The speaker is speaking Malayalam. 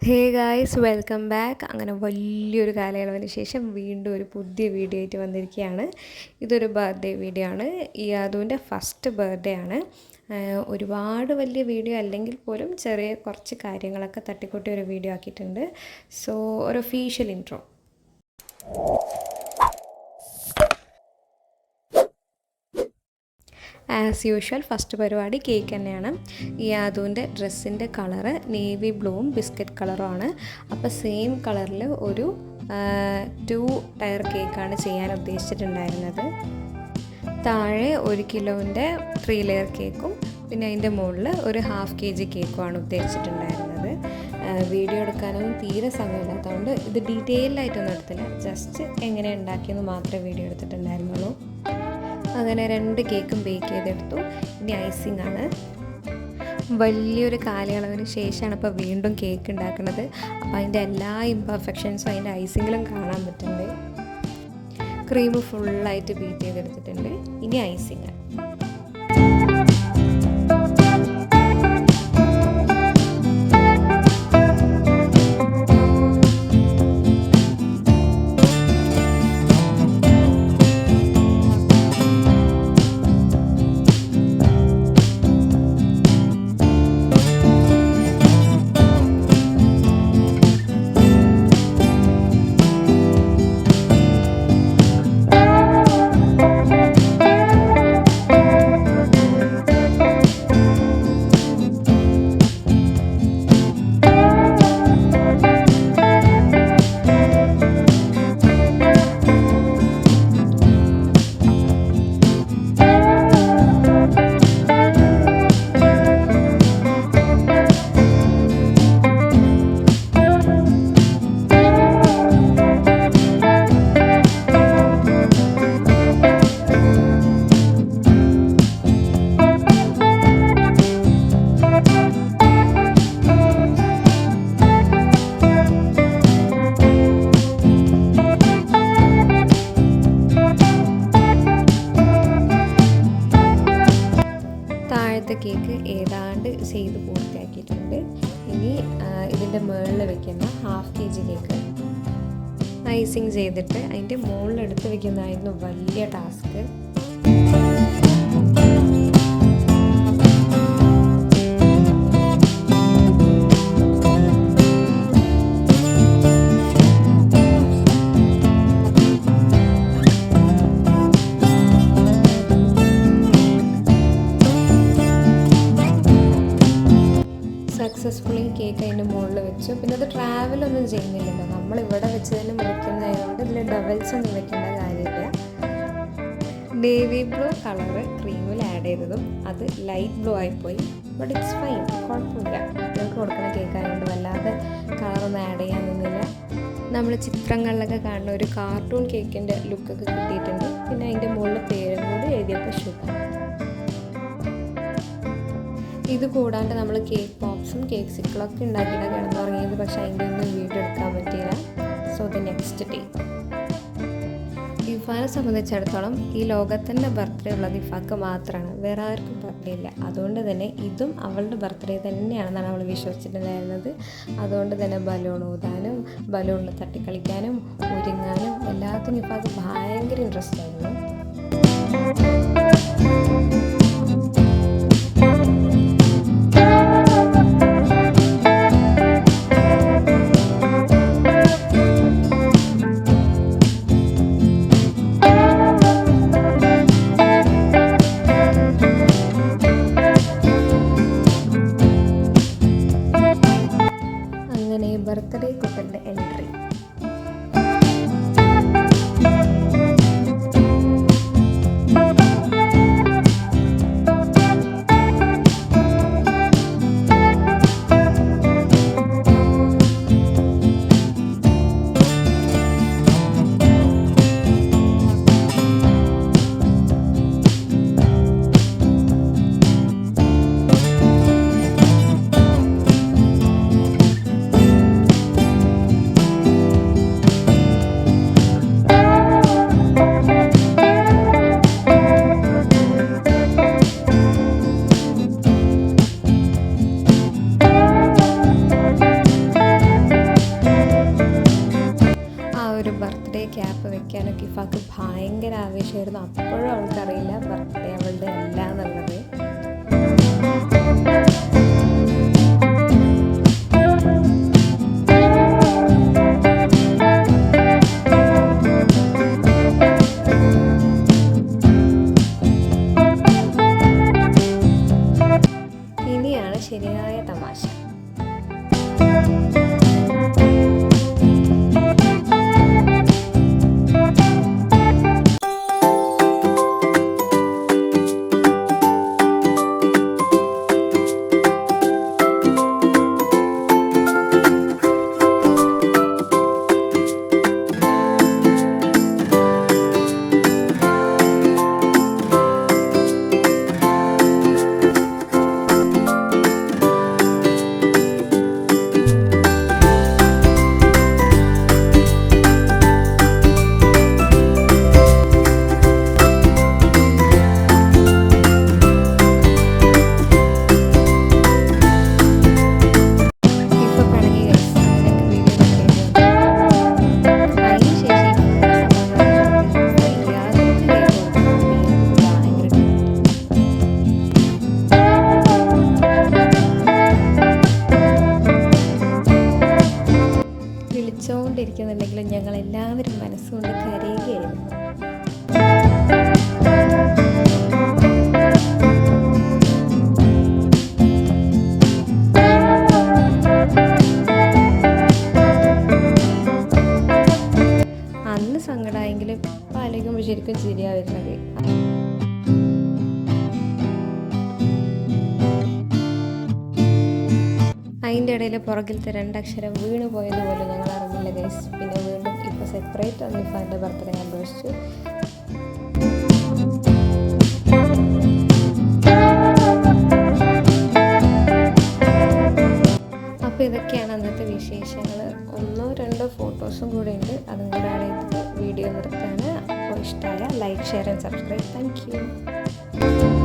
Hey guys welcome back. അങ്ങനെ വലിയൊരു കാലയളവിന് ശേഷം വീണ്ടും ഒരു പുതിയ വീഡിയോ ആയിട്ട് വന്നിരിക്കുകയാണ്. ഇതൊരു ബർത്ത്ഡേ വീഡിയോ ആണ്. ഈ യാദുവിൻ്റെ ഫസ്റ്റ് ബർത്ത്ഡേ ആണ്. ഒരുപാട് വലിയ വീഡിയോ അല്ലെങ്കിൽ പോലും ചെറിയ കുറച്ച് കാര്യങ്ങളൊക്കെ തട്ടിക്കൂട്ടി ഒരു വീഡിയോ ആക്കിയിട്ടുണ്ട്. സോ ഒരു official intro. As usual first പരിപാടി കേക്ക് തന്നെയാണ്. ഈ യാദുവിൻ്റെ ഡ്രസ്സിൻ്റെ കളറ് നേവി ബ്ലൂവും ബിസ്ക്കറ്റ് കളറുമാണ്. അപ്പോൾ സെയിം കളറിൽ ഒരു 2 ടയർ കേക്കാണ് ചെയ്യാൻ ഉദ്ദേശിച്ചിട്ടുണ്ടായിരുന്നത്. താഴെ 1 കിലോൻ്റെ 3 ലെയർ കേക്കും പിന്നെ അതിൻ്റെ മുകളിൽ ഒരു 1/2 kg കേക്കുമാണ് ഉദ്ദേശിച്ചിട്ടുണ്ടായിരുന്നത്. വീഡിയോ എടുക്കാനൊന്നും തീരെ സമയമില്ലാത്തതുകൊണ്ട് ഇത് ഡീറ്റെയിൽഡായിട്ടൊന്നും എടുത്തില്ല. ജസ്റ്റ് എങ്ങനെ ഉണ്ടാക്കിയെന്ന് മാത്രമേ വീഡിയോ എടുത്തിട്ടുണ്ടായിരുന്നുള്ളൂ. അങ്ങനെ 2 കേക്കും ബേക്ക് ചെയ്തെടുത്തു. ഇനി ഐസിങ് ആണ്. വലിയൊരു കാലയളവിന് ശേഷമാണ് ഇപ്പോൾ വീണ്ടും കേക്ക് ഉണ്ടാക്കുന്നത്. അപ്പോൾ അതിൻ്റെ എല്ലാ ഇംപെർഫെക്ഷൻസും അതിൻ്റെ ഐസിങ്ങിലും കാണാൻ പറ്റുന്നുണ്ട്. ക്രീം ഫുള്ളായിട്ട് ബീറ്റ് ചെയ്തെടുത്തിട്ടുണ്ട്. ഇനി ഐസിങ്. കേക്ക് ഏതാണ്ട് ചെയ്ത് പൂർത്തിയാക്കിയിട്ടുണ്ട്. ഇനി ഇതിൻ്റെ മുകളിൽ വെക്കുന്ന 1/2 kg കേക്ക് ഐസിങ് ചെയ്തിട്ട് അതിൻ്റെ മുകളിലെടുത്ത് വെക്കുന്നതായിരുന്നു വലിയ ടാസ്ക്. സക്സസ്ഫുള്ളി കേക്ക് അതിൻ്റെ മുകളിൽ വെച്ചു. പിന്നെ അത് ട്രാവലൊന്നും ചെയ്യുന്നില്ലല്ലോ, നമ്മളിവിടെ വെച്ച് തന്നെ മുറിക്കുന്നതായതുകൊണ്ട് ഇതിൽ ഡബിൾസ് ഒന്നും വെക്കേണ്ട കാര്യമില്ല. നേവി ബ്ലൂ കളറ് ക്രീമിൽ ആഡ് ചെയ്തതും അത് ലൈറ്റ് ബ്ലൂ ആയിപ്പോയി. ബട്ട് ഇറ്റ്സ് ഫൈൻ, കുഴപ്പമില്ല. കുട്ടികൾക്ക് കൊടുക്കുന്ന കേക്കായതുകൊണ്ട് വല്ലാതെ കളറൊന്നും ആഡ് ചെയ്യാൻ നിന്നില്ല. നമ്മൾ ചിത്രങ്ങളിലൊക്കെ കാണുന്ന ഒരു കാർട്ടൂൺ കേക്കിൻ്റെ ലുക്കൊക്കെ കിട്ടിയിട്ടുണ്ട്. പിന്നെ അതിൻ്റെ മുകളിൽ പേരും കൂടി എഴുതിയപ്പോൾ ഷുഗർ. ഇത് കൂടാണ്ട് നമ്മൾ കേക്ക് പോപ്സും കേക്ക് സിക്കിളൊക്കെ ഉണ്ടാക്കിയിട്ട് കിടന്നുറങ്ങിയത്. പക്ഷേ അതിൻ്റെ ഒന്നും വീഡിയോ എടുക്കാൻ പറ്റിയില്ല. So the next day. ഇഫാനെ സംബന്ധിച്ചിടത്തോളം ഈ ലോകത്തിൻ്റെ ബർത്ത്ഡേ ഉള്ളത് ഇഫാക്ക് മാത്രമാണ്, വേറെ ആർക്കും ബർത്ത്ഡേ ഇല്ല. അതുകൊണ്ട് തന്നെ ഇതും അവളുടെ ബർത്ത്ഡേ തന്നെയാണെന്നാണ് അവൾ വിശ്വസിച്ചിട്ടുണ്ടായിരുന്നത്. അതുകൊണ്ട് തന്നെ ബലൂൺ ഊതാനും ബലൂണിൽ തട്ടിക്കളിക്കാനും ഒരുങ്ങാനും എല്ലാത്തിനും ഇഫാക്ക് ഭയങ്കര ഇൻട്രസ്റ്റ് ആയിരുന്നു. ബർത്ത്ഡേ കുട്ടൻ്റെ എൻട്രി. ശേഷമായിരുന്നു. അപ്പോഴും അവൾക്കറിയില്ല ബർത്ത്ഡേ അവളുടെ അല്ല എന്നുള്ളത്. ഇനിയാണ് ശരിയായ തമാശ. വിളിച്ചുകൊണ്ടിരിക്കുന്നുണ്ടെങ്കിലും ഞങ്ങൾ എല്ലാവരും മനസ്സുകൊണ്ട് കരയുകയായിരുന്നു. അന്ന് സങ്കടമായെങ്കിലും ഇപ്പം ആലോചിക്കുമ്പോൾ ശരിക്കും ചിരിയാണ് വരുന്നത്. അതിൻ്റെ ഇടയിൽ പുറകിലത്തെ 2 അക്ഷരം വീണ് പോയതുപോലെ ഞങ്ങൾ അറിഞ്ഞില്ല ഗൈസ്. പിന്നെ വീണ്ടും ഇപ്പോൾ സെപ്പറേറ്റ് അന്നിഫാൻ്റെ ബർത്ത്ഡേ ആഘോഷിച്ചു. അപ്പോൾ ഇതൊക്കെയാണ് അന്നത്തെ വിശേഷങ്ങൾ. 1 or 2 ഫോട്ടോസും കൂടെ ഉണ്ട്. അതും കൂടെ ആണെങ്കിൽ വീഡിയോ നിർത്താണ്. അപ്പോൾ ഇഷ്ടമായ like, share and subscribe. Thank you.